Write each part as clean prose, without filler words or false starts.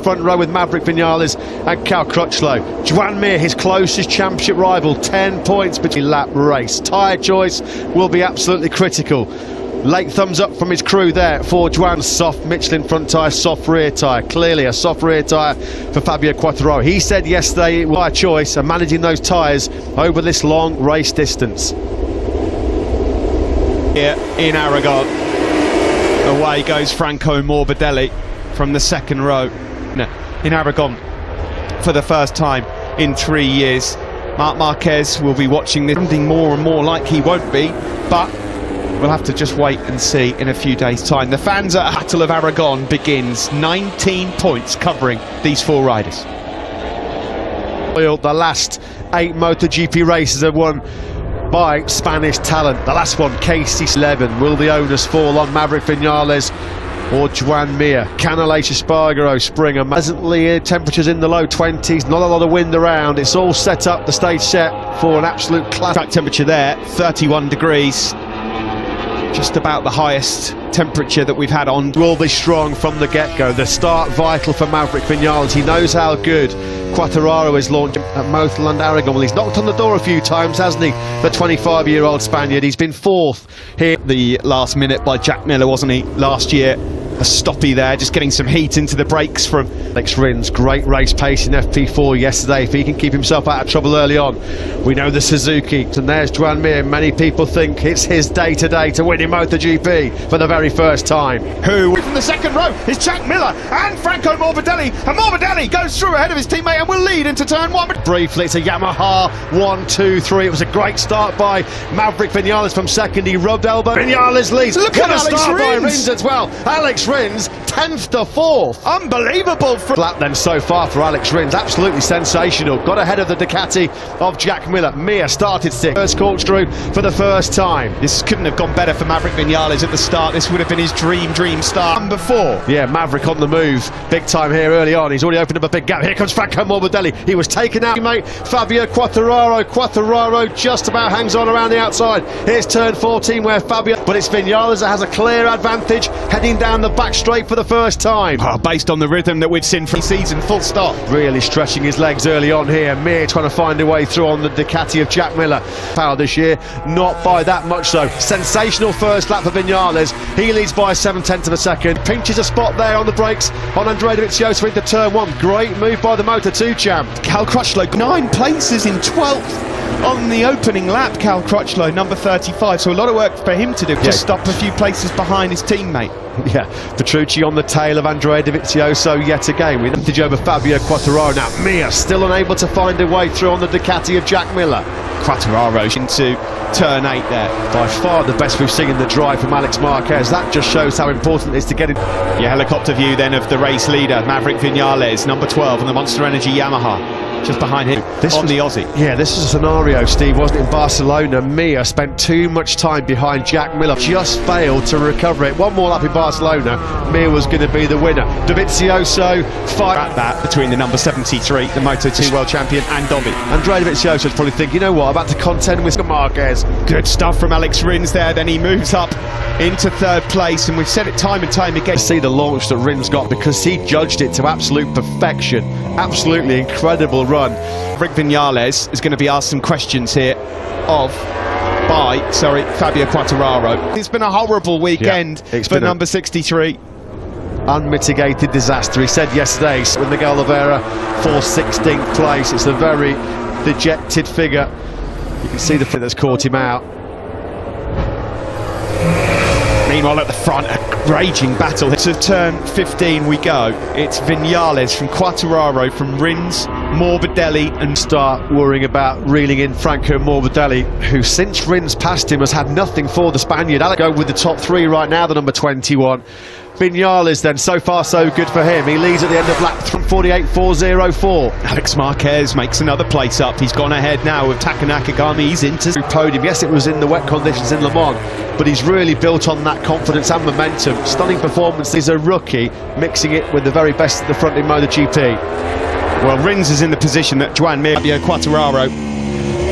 front row with Maverick Vinales and Cal Crutchlow. Joan Mir, his closest championship rival, 10 points between lap race. Tyre choice will be absolutely critical. Late thumbs up from his crew there for Joan. Soft Michelin front tyre, soft rear tyre. Clearly a soft rear tyre for Fabio Quartararo. He said yesterday it was a choice of managing those tyres over this long race distance. Here in Aragon, away goes Franco Morbidelli from the second row. In Aragon for the first time in 3 years. Marc Marquez will be watching this, sounding more and more like he won't be, but we'll have to just wait and see in a few days' time. The fans at Battle of Aragon begins. 19 points covering these 4 riders. The last 8 MotoGP races are won by Spanish talent. The last one, KC11. Will the onus fall on Maverick Vinales or Joan Mir? Can Aleix Espargaro spring a pleasantly temperatures in the low 20s, not a lot of wind around. It's all set up, the stage set for an absolute class. Track temperature there, 31 degrees. Just about the highest temperature that we've had on. Will be strong from the get-go. The start vital for Maverick Vinales. He knows how good Quartararo is launched at Moto and Aragon. Well, he's knocked on the door a few times, hasn't he? The 25-year-old Spaniard. He's been 4th here. The last minute by Jack Miller, wasn't he, last year? A stoppy there, just getting some heat into the brakes from Alex Rins. Great race pace in FP4 yesterday. If he can keep himself out of trouble early on, we know the Suzuki. And there's Joan Mir. Many people think it's his day today to win in MotoGP for the very first time. Who from the second row is Jack Miller and Franco Morbidelli, and Morbidelli goes through ahead of his teammate and will lead into turn 1. Briefly, it's a Yamaha 1, 2, 3. It was a great start by Maverick Vinales from second. He rubbed elbow. Vinales leads. Look at Alex start by Rins as well. Alex Rins 10th to 4th. Unbelievable. Flat then so far for Alex Rins. Absolutely sensational. Got ahead of the Ducati of Jack Miller. Mir started 6th. First corkscrew for the first time. This couldn't have gone better for Maverick Vinales at the start. This would have been his dream start. Number 4. Yeah, Maverick on the move. Big time here early on. He's already opened up a big gap. Here comes Franco Morbidelli. He was taken out, mate. Fabio Quartararo. Quartararo just about hangs on around the outside. Here's turn 14 where Fabio, but it's Vinales that has a clear advantage heading down the back straight for the first time. Oh, based on the rhythm that we've seen from the season, full stop. Really stretching his legs early on here. Mir trying to find a way through on the Ducati of Jack Miller. Power this year, not by that much so. Sensational first lap for Vinales. He leads by 7/10 of a second. Pinches a spot there on the brakes on Andrea Dovizioso into turn 1. Great move by the Moto2 champ. Cal Crutchlow, 9 places in 12th. On the opening lap, Cal Crutchlow, number 35, so a lot of work for him to do. Just stop a few places behind his teammate. Yeah, Petrucci on the tail of Andrea Dovizioso yet again. With advantage over Fabio Quartararo. Now Mir still unable to find a way through on the Ducati of Jack Miller. Quartararo into turn 8 there. By far the best we've seen in the drive from Alex Marquez. That just shows how important it is to get in. Your helicopter view then of the race leader, Maverick Vinales, number 12 on the Monster Energy Yamaha. Just behind him, the Aussie. Yeah, this is a scenario, Steve, wasn't it? In Barcelona, Mir spent too much time behind Jack Miller. Just failed to recover it. One more lap in Barcelona, Mir was going to be the winner. Dovizioso fight at that between the number 73, the Moto2 world champion, and Dovi. Andrea Dovizioso's probably thinking, you know what, I'm about to contend with Marquez. Good stuff from Alex Rins there. Then he moves up into 3rd place, and we've said it time and time again. See the launch that Rins got because he judged it to absolute perfection. Absolutely incredible run. Rick Vinales is going to be asked some questions here by Fabio Quartararo. It's been a horrible weekend for number 63. Unmitigated disaster. He said yesterday with Miguel Oliveira for 16th place. It's a very dejected figure. You can see the thing that's caught him out. Meanwhile at the front, a raging battle. To turn 15 we go. It's Vinales from Quartararo, from Rins, Morbidelli, and start worrying about reeling in Franco Morbidelli, who since Rins passed him has had nothing for the Spaniard. I'll go with the top 3 right now, the number 21. Vinales then, so far so good for him. He leads at the end of lap 48.404. Alex Marquez makes another place up. He's gone ahead now with Taka Nakagami. He's into the podium. Yes, it was in the wet conditions in Le Mans, but he's really built on that confidence and momentum. Stunning performance. He's a rookie, mixing it with the very best at the front in MotoGP. Well, Rins is in the position that Joan Mir, Fabio Quartararo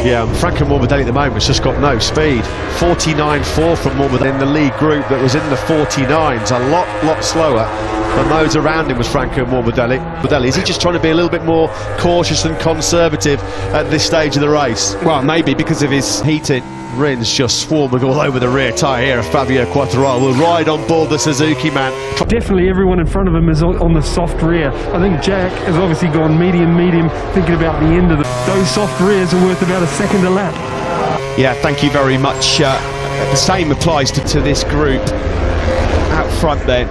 Yeah, Franco Morbidelli at the moment has just got no speed. 49.4 from Morbidelli in the lead group that was in the 49s, a lot slower than those around him was Franco Morbidelli. Is he just trying to be a little bit more cautious and conservative at this stage of the race? Well, maybe because of his heating. Rins just swarming all over the rear tyre here. Fabio Quartararo will ride on board the Suzuki man. Definitely everyone in front of him is on the soft rear. I think Jack has obviously gone medium, thinking about the end of those soft rears are worth about a second a lap. Yeah, thank you very much. The same applies to this group. Out front then,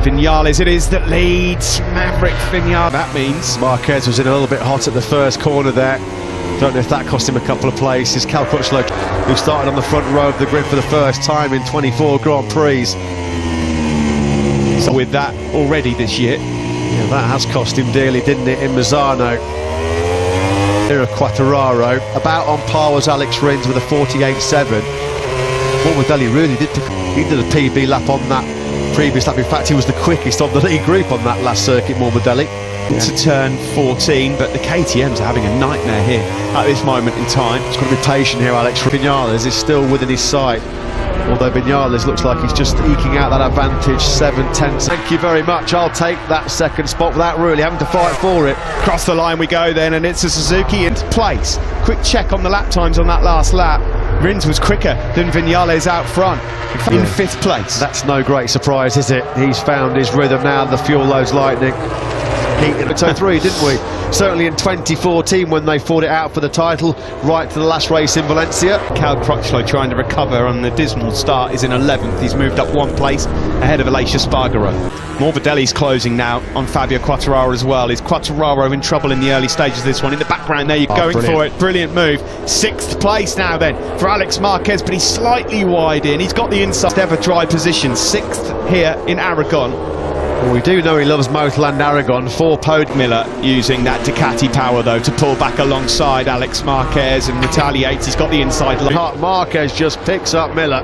Viñales it is that leads. Maverick Viñales, that means. Marquez was in a little bit hot at the first corner there. Don't know if that cost him a couple of places. Cal Crutchlow, who started on the front row of the grid for the first time in 24 Grand Prix. So with that already this year. Yeah, that has cost him dearly, didn't it, in Misano. Here of Quartararo, about on par was Alex Rins with a 48.7. Morbidelli really did a PB lap on that previous lap. In fact, he was the quickest of the lead group on that last circuit, Morbidelli. To turn 14, but the KTMs are having a nightmare here at this moment in time. He's got to be patient here, Alex. Viñales is still within his sight, although Viñales looks like he's just eking out that advantage. 7-10. Thank you very much. I'll take that second spot without really having to fight for it. Across the line we go then, and it's a Suzuki into place. Quick check on the lap times on that last lap. Rins was quicker than Viñales out front, in 5th place. That's no great surprise, is it? He's found his rhythm now, the fuel loads lightning. Heat in Moto 3, didn't we? Certainly in 2014 when they fought it out for the title, right to the last race in Valencia. Cal Crutchlow trying to recover on the dismal start is in 11th. He's moved up 1 place ahead of Aleix Espargaro. Morbidelli's closing now on Fabio Quartararo as well. Is Quartararo in trouble in the early stages of this one? In the background there, you're going brilliant. for it. Brilliant move. 6th place now then for Alex Marquez, but he's slightly wide in. He's got the inside ever dry position. 6th here in Aragon. Well, we do know he loves Moto and Aragon. 4 podium. Miller using that Ducati power though to pull back alongside Alex Marquez and retaliates. He's got the inside line. Marquez just picks up Miller.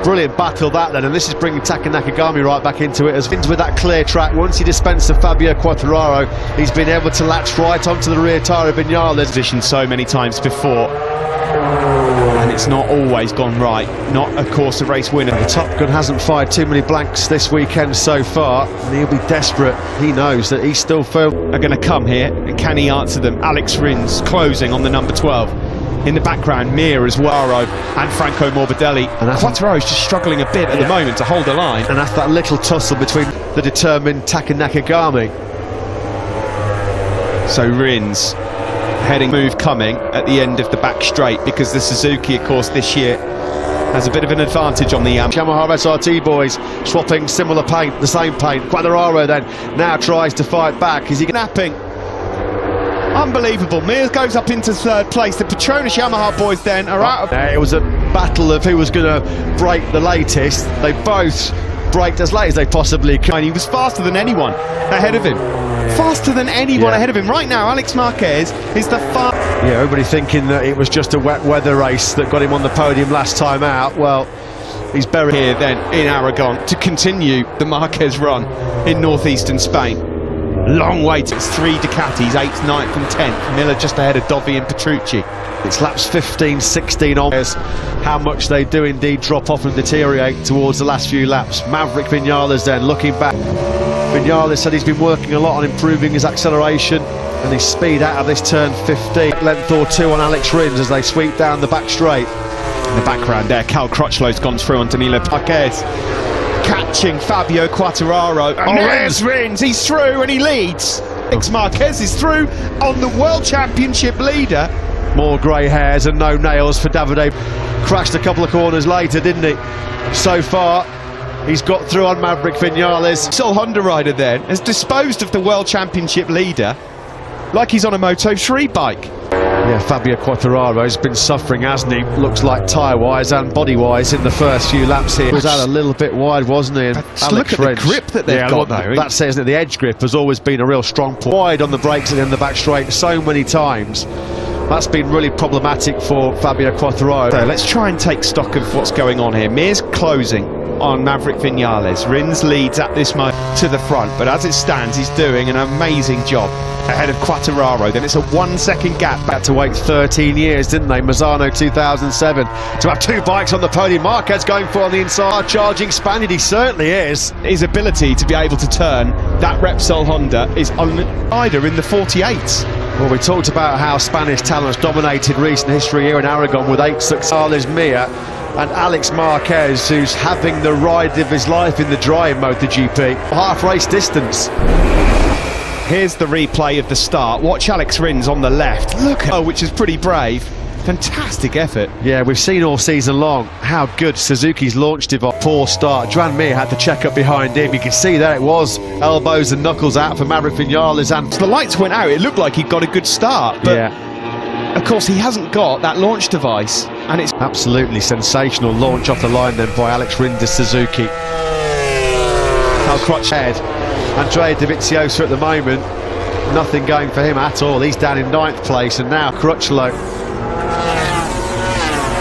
Brilliant battle that then, and this is bringing Taka Nakagami right back into it as Vin's with that clear track. Once he dispensed to Fabio Quartararo, he's been able to latch right onto the rear tyre of Viñales. Positioned so many times before, and it's not always gone right. Not, of course, a race winner. The Top Gun hasn't fired too many blanks this weekend so far, and he'll be desperate. He knows that he's still failed. Are going to come here, and can he answer them? Alex Rins closing on the number 12. In the background, Mir as well, and Franco Morbidelli. And Quartararo's just struggling a bit at the moment to hold the line. And that's that little tussle between the determined Taka Nakagami. So Rins heading move coming at the end of the back straight, because the Suzuki, of course, this year has a bit of an advantage on the Yamaha SRT boys swapping similar paint, the same paint. Quartararo then now tries to fight back. Is he snapping? Unbelievable. Mir goes up into 3rd place. The Petronas Yamaha boys then are out of... It was a battle of who was going to break the latest. They both braked as late as they possibly could. He was faster than anyone ahead of him. Faster than anyone ahead of him. Right now, Alex Marquez is the fastest. Yeah, everybody thinking that it was just a wet weather race that got him on the podium last time out. Well, he's buried here then in Aragon to continue the Marquez run in northeastern Spain. Long wait, it's 3 Ducatis, 8th, 9th and 10th. Miller just ahead of Dovi and Petrucci. It's laps 15, 16 on. How much they do indeed drop off and deteriorate towards the last few laps. Maverick Viñales then looking back. Viñales said he's been working a lot on improving his acceleration and his speed out of this turn 15. Length or 2 on Alex Rins as they sweep down the back straight. In the background there, Cal Crutchlow's gone through on Danilo Marquez. Catching Fabio Quartararo. And there's Rins, he's through and he leads. Alex Marquez is through on the World Championship leader. More grey hairs and no nails for Davide. Crashed a couple of corners later, didn't he? So far, he's got through on Maverick Viñales. Sol Honda rider then has disposed of the World Championship leader like he's on a Moto 3 bike. Yeah, Fabio Quartararo's been suffering, hasn't he? Looks like tyre-wise and body-wise in the first few laps here. He was out a little bit wide, wasn't he? And look at the grip that they've got though. That's it, isn't it? The edge grip has always been a real strong point. Wide on the brakes and in the back straight so many times. That's been really problematic for Fabio Quartararo. So let's try and take stock of what's going on here. Mir's closing on Maverick Vinales. Rins leads at this moment to the front, but as it stands, he's doing an amazing job ahead of Quartararo. Then it's a 1 second gap. Had to wait 13 years, didn't they? Mazzano 2007 to have two bikes on the podium. Marquez going for on the inside, charging Spaniard. He certainly is. His ability to be able to turn that Repsol Honda is on the rider in the 48s. Well, we talked about how Spanish talents dominated recent history here in Aragon with 8 successes. Mir and Alex Marquez, who's having the ride of his life in the dry in MotoGP. Half race distance. Here's the replay of the start. Watch Alex Rins on the left. Look at which is pretty brave. Fantastic effort. Yeah, we've seen all season long how good Suzuki's launch device. Poor start. Joan Mir had the check up behind him. You can see there it was. Elbows and knuckles out for Maverick Vinales. And the lights went out. It looked like he'd got a good start. But yeah, of course, he hasn't got that launch device. And it's absolutely sensational launch off the line then by Alex Rins Suzuki. Cal Crutch head. Andrea Dovizioso at the moment, nothing going for him at all. He's down in 9th place, and now Crutchlow.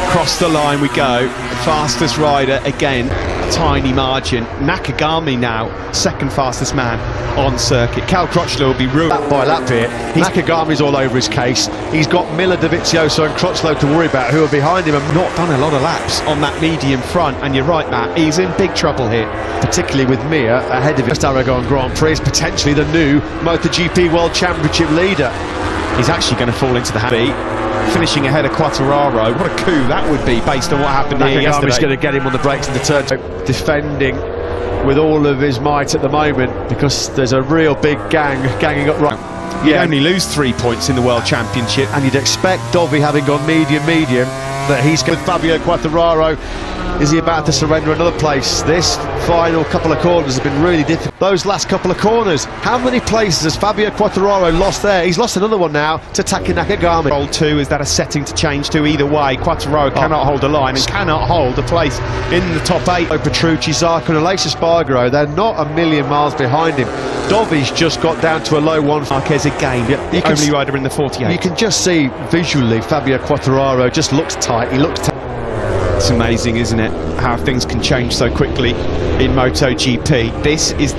Across the line we go. Fastest rider again, tiny margin. Nakagami now, second fastest man on circuit. Cal Crutchlow will be ruined. Lap by lap here. Nakagami's all over his case. He's got Miller, Dovizioso and Crutchlow to worry about, who are behind him and not done a lot of laps on that medium front. And you're right, Matt, he's in big trouble here. Particularly with Mir ahead of him. Aragon Grand Prix is potentially the new MotoGP World Championship leader. He's actually going to fall into the habit, finishing ahead of Quartararo. What a coup that would be based on what happened here yesterday. Nakagami's going to get him on the brakes in the turn. Defending with all of his might at the moment because there's a real big ganging up right. You only lose 3 points in the World Championship. And you'd expect Dovi, having gone medium, that he's with Fabio Quartararo. Is he about to surrender another place? This final couple of corners have been really difficult. Those last couple of corners, how many places has Fabio Quartararo lost there? He's lost another one now to Taki Nakagami. Roll 2, is that a setting to change to? Either way, Quartararo cannot hold a line and cannot hold a place in the top 8. Petrucci, Zarco and Aleix Espargaro, they're not a million miles behind him. Dovi's just got down to a low 1. Marquez again, the only rider in the 48. You can just see visually Fabio Quartararo just looks tight. He looks tight. It's amazing, isn't it, how things can change so quickly in MotoGP. This is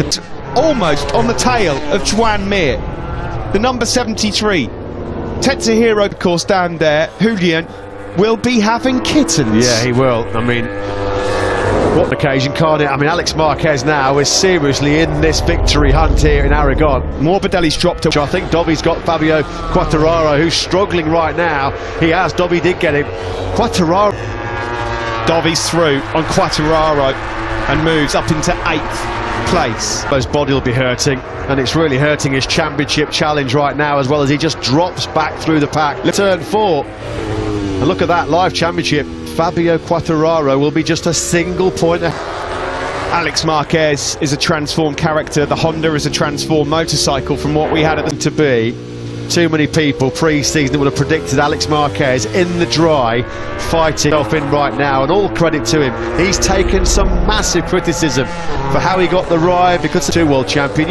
almost on the tail of Joan Mir, the number 73. Tetsuhiro, of course, down there. Julian will be having kittens. Yeah, he will. I mean, what occasion can't it? I mean, Alex Marquez now is seriously in this victory hunt here in Aragon. Morbidelli's dropped a... I think Dovi's got Fabio Quartararo, who's struggling right now. He has. Dovi did get him. Quartararo. Dovi's through on Quartararo and moves up into 8th place. His body will be hurting, and it's really hurting his championship challenge right now, as well as he just drops back through the pack. Turn 4. And look at that live championship. Fabio Quartararo will be just a single point. Alex Marquez is a transformed character. The Honda is a transformed motorcycle from what we had at the... To be. Too many people pre-season would have predicted Alex Marquez in the dry, fighting off in right now, and all credit to him. He's taken some massive criticism for how he got the ride, because the 2 world champion,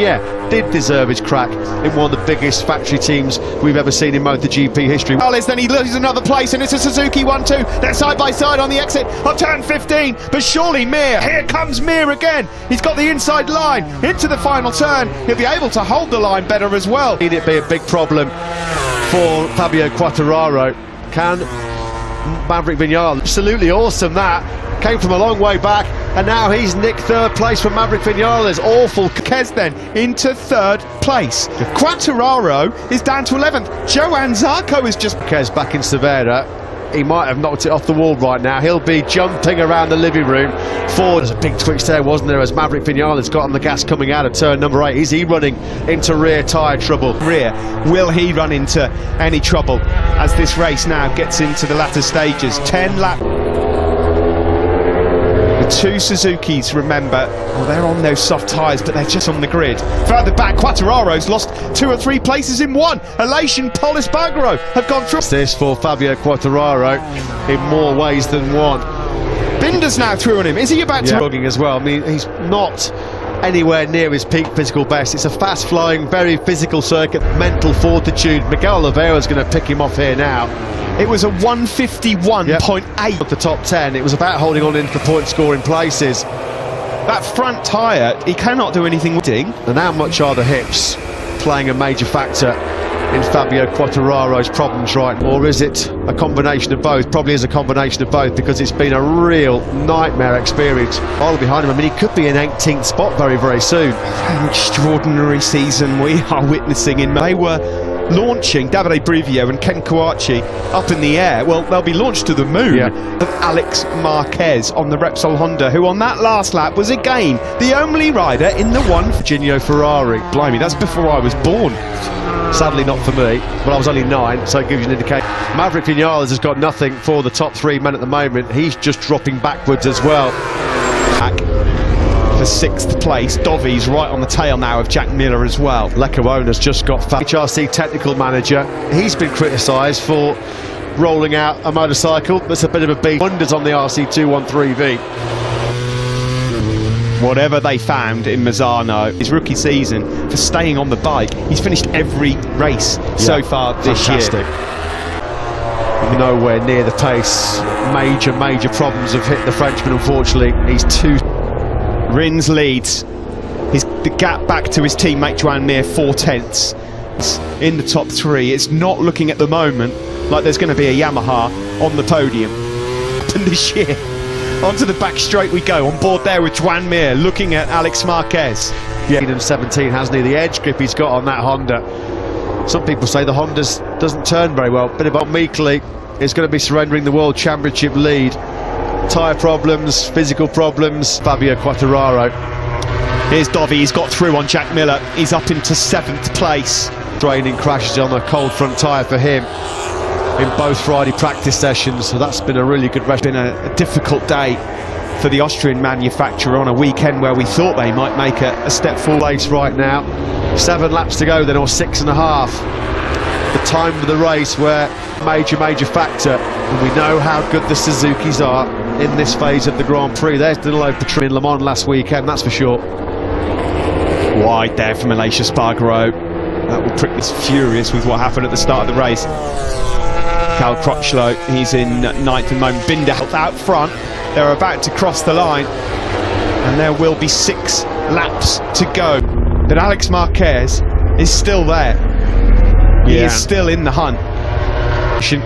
did deserve his crack in one of the biggest factory teams we've ever seen in MotoGP history. Then he loses another place, and it's a Suzuki 1-2. They're side by side on the exit of turn 15, but surely Mir, here comes Mir again. He's got the inside line into the final turn. He'll be able to hold the line better as well. Need it be a big problem for Fabio Quartararo. Can Maverick Vinales? Absolutely awesome. That came from a long way back, and now he's nicked 3rd place from Maverick Vinales. Awful. Marquez then into 3rd place. Quartararo is down to 11th. Joan Zarco is just... Marquez back in Severa. He might have knocked it off the wall right now. He'll be jumping around the living room forward. There's a big twitch there, wasn't there, as Maverick Vinales got on the gas coming out of turn number 8. Is he running into rear tyre trouble? Will he run into any trouble as this race now gets into the latter stages? 10 laps. The 2 Suzukis, remember, they're on those soft tyres, but they're just on the grid. Further back, Quartararo's lost 2 or 3 places in one. Aleix and Pol Espargaro have gone through. This for Fabio Quartararo in more ways than one. Binder's now through on him. Is he about to... Bugging as well. I mean, he's not anywhere near his peak physical best. It's a fast-flowing, very physical circuit. Mental fortitude. Miguel Oliveira's going to pick him off here now. It was a 151.8. Of the top 10. It was about holding on into the point-scoring places. That front tyre, he cannot do anything with it. And how much are the hips playing a major factor in Fabio Quartararo's problems right now? Or is it a combination of both? Probably is a combination of both, because it's been a real nightmare experience. All behind him, I mean, he could be in 18th spot very, very soon. An extraordinary season we are witnessing. They were launching Davide Brivio and Ken Kouachi up in the air. Well, they'll be launched to the moon of Alex Marquez on the Repsol Honda, who on that last lap was again the only rider in the one Virginio Ferrari. Blimey, that's before I was born. Sadly not for me, but I was only 9, so it gives you an indication. Maverick Vinales has got nothing for the top 3 men at the moment. He's just dropping backwards as well. Back for 6th place. Dovi's right on the tail now of Jack Miller as well. Lecuona's just got HRC technical manager. He's been criticised for rolling out a motorcycle that's a bit of a beast. Wonders on the RC213V. Whatever they found in Mazzano, his rookie season, for staying on the bike, he's finished every race so far this year. Nowhere near the pace. Major problems have hit the Frenchman, unfortunately. He's too... Rins leads. The gap back to his teammate Joan Mir, 4 tenths. In the top 3, it's not looking at the moment like there's going to be a Yamaha on the podium. And this year, onto the back straight we go, on board there with Joan Mir, looking at Alex Marquez. Yeah, and 17, hasn't he? The edge grip he's got on that Honda. Some people say the Honda doesn't turn very well. Bit about Meekly is going to be surrendering the World Championship lead. Tyre problems, physical problems. Fabio Quartararo. Here's Dovi, he's got through on Jack Miller. He's up into 7th place. Training crashes on a cold front tyre for him in both Friday practice sessions, so that's been a really good rest. It's been a difficult day for the Austrian manufacturer on a weekend where we thought they might make a step forward. Place right now, 7 laps to go then, or 6.5. The time of the race where major factor, and we know how good the Suzukis are in this phase of the Grand Prix. There's Danilo Petrini in Le Mans last weekend, that's for sure. Wide there from Aleix Espargaro. That will prick us furious with what happened at the start of the race. Cal Crutchlow, he's in 9th at the moment. Binder out front. They're about to cross the line, and there will be 6 laps to go. But Alex Marquez is still there. He is still in the hunt.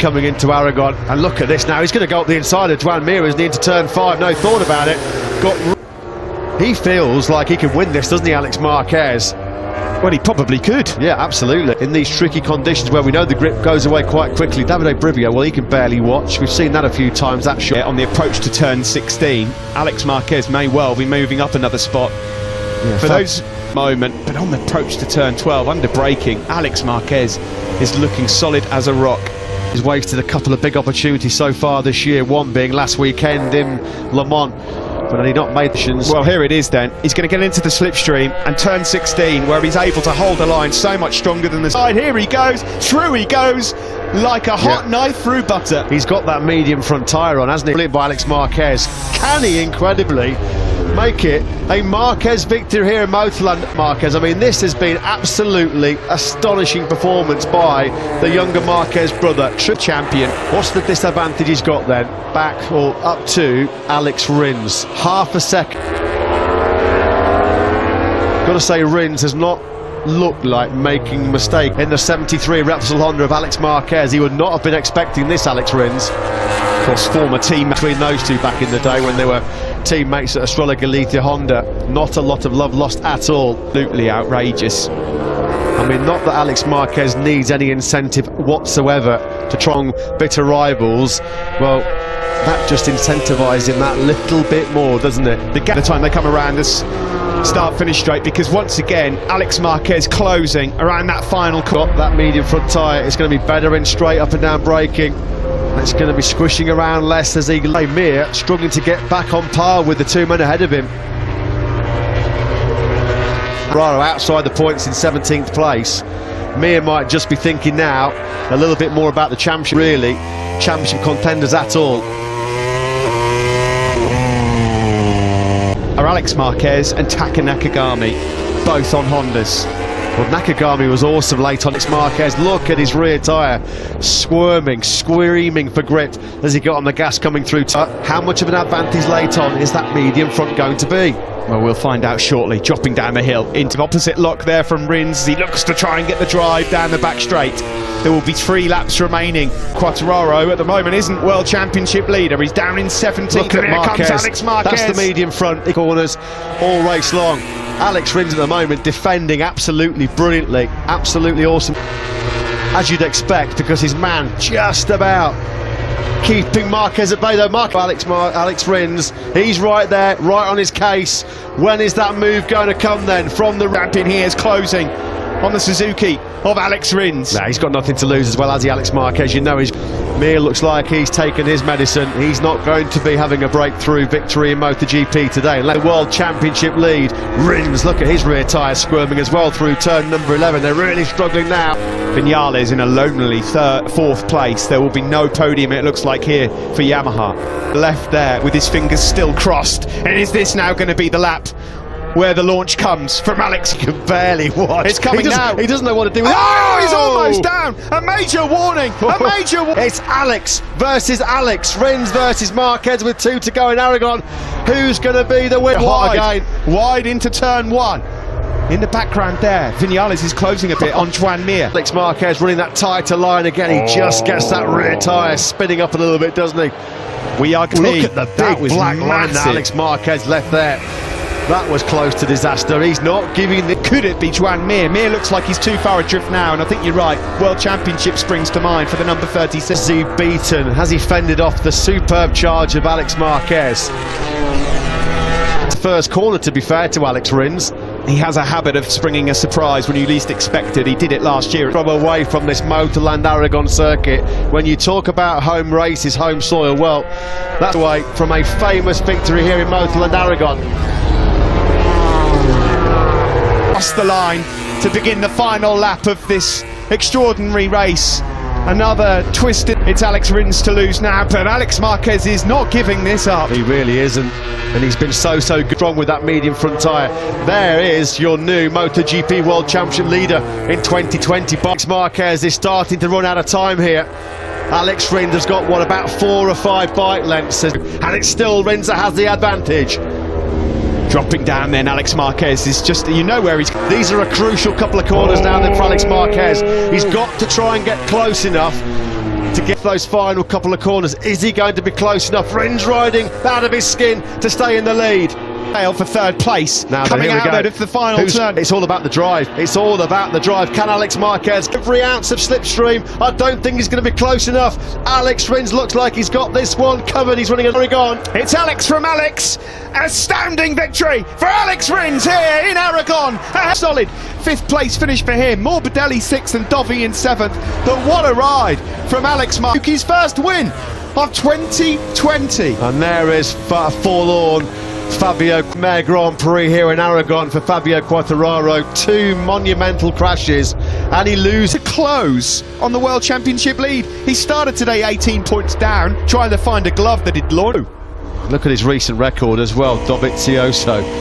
Coming into Aragon, and look at this now. He's going to go up the inside of Joan Mir, isn't he, into turn 5? No thought about it. He feels like he can win this, doesn't he, Alex Marquez? Well, he probably could. Yeah, absolutely. In these tricky conditions where we know the grip goes away quite quickly. Davide Brivio, well, he can barely watch. We've seen that a few times, that shot. On the approach to turn 16, Alex Marquez may well be moving up another spot for those moment, but on the approach to turn 12, under braking, Alex Marquez is looking solid as a rock. He's wasted a couple of big opportunities so far this year, one being last weekend in Le Mans. But had he not made the... Well, here it is then. He's going to get into the slipstream and turn 16, where he's able to hold the line so much stronger than the side. Here he goes, through he goes, like a hot knife through butter. He's got that medium front tyre on, hasn't he? Brilliant by Alex Marquez. Can he, incredibly, make it a Marquez victory here in Motorland? Marquez, I mean, this has been absolutely astonishing performance by the younger Marquez brother, true champion. What's the disadvantage he's got then? Back or up to Alex Rins, half a second. Got to say, Rins has not looked like making a mistake in the 73 Repsol Honda of Alex Marquez. He would not have been expecting this, Alex Rins. Of course, former team between those two back in the day when they were teammates at Astrologia Galicia Honda. Not a lot of love lost at all. Absolutely outrageous. I mean, not that Alex Marquez needs any incentive whatsoever to try and bitter rivals. Well, that just incentivised him that little bit more, doesn't it? The time they come around this start-finish straight, because once again, Alex Marquez closing around that final cut. That medium front tyre is going to be better in straight up and down braking. It's going to be squishing around less as he... Mir struggling to get back on par with the 2 men ahead of him. Ferraro outside the points in 17th place. Mir might just be thinking now a little bit more about the championship, really. Championship contenders at all. Are Alex Marquez and Taka Nakagami, both on Hondas. Well, Nakagami was awesome late on. Alex Marquez, look at his rear tyre, squirming, screaming for grip as he got on the gas coming through. How much of an advantage late on is that medium front going to be? Well, we'll find out shortly. Dropping down the hill into opposite lock there from Rins. He looks to try and get the drive down the back straight. There will be 3 laps remaining. Quartararo at the moment isn't World Championship leader. He's down in 17th. Look at Marquez. Comes Alex Marquez. That's the medium front corners all race long. Alex Rins at the moment defending absolutely brilliantly. Absolutely awesome, as you'd expect, because his man just about keeping Marquez at bay though. Alex Rins, he's right there, right on his case. When is that move going to come then from the ramp in here? Is closing on the Suzuki of Alex Rins. Nah, he's got nothing to lose as well as Alex Marquez. You know, Mir looks like he's taken his medicine. He's not going to be having a breakthrough victory in MotoGP today. The World Championship lead. Rins, look at his rear tyre squirming as well through turn number 11. They're really struggling now. Viñales in a lonely 4th place. There will be no podium, it looks like, here for Yamaha. Left there with his fingers still crossed. And is this now going to be the lap where the launch comes from Alex? He can barely watch. It's coming now. He doesn't know what to do. Oh, he's almost down. A major warning. A major warning. It's Alex versus Alex. Rins versus Marquez with 2 to go in Aragon. Who's going to be the winner? Wide into turn 1. In the background there, Viñales is closing a bit on Joan Mir. Alex Marquez running that tighter line again. He just gets that rear tyre spinning up a little bit, doesn't he? We are key. Look at the big black line that Alex Marquez left there. That was close to disaster. He's not giving the... Could it be Joan Mir? Mir looks like he's too far adrift now, and I think you're right. World Championship springs to mind for the number 36. Has he beaten? Has he fended off the superb charge of Alex Marquez? First corner, to be fair to Alex Rins. He has a habit of springing a surprise when you least expect it. He did it last year. From away from this Motorland Aragon circuit, when you talk about home races, home soil, well, that's away from a famous victory here in Motorland Aragon. Across the line to begin the final lap of this extraordinary race. Another twisted. It's Alex Rins to lose now, but Alex Marquez is not giving this up. He really isn't, and he's been so strong with that medium front tyre. There is your new MotoGP World Championship leader in 2020. Alex Marquez is starting to run out of time here. Alex Rins has got, what, about 4 or 5 bike lengths, and it's still Rins that has the advantage. Dropping down then, Alex Marquez is just, you know where he's... These are a crucial couple of corners now then for Alex Marquez. He's got to try and get close enough to get those final couple of corners. Is he going to be close enough? Rins riding out of his skin to stay in the lead. For 3rd place, now coming out of the final turn. It's all about the drive. It's all about the drive. Can Alex Marquez, every ounce of slipstream? I don't think he's going to be close enough. Alex Rins looks like he's got this one covered. He's running an Aragon. It's Alex from Alex. Astounding victory for Alex Rins here in Aragon. A solid 5th place finish for him. Morbidelli 6th and Dovi in 7th. But what a ride from Alex Marquez's first win of 2020. And there is forlorn Fabio Mare Grand Prix here in Aragon for Fabio Quartararo. 2 monumental crashes and he loses to close on the World Championship lead. He started today 18 points down, trying to find a glove that he'd launch. Look at his recent record as well, Dovizioso.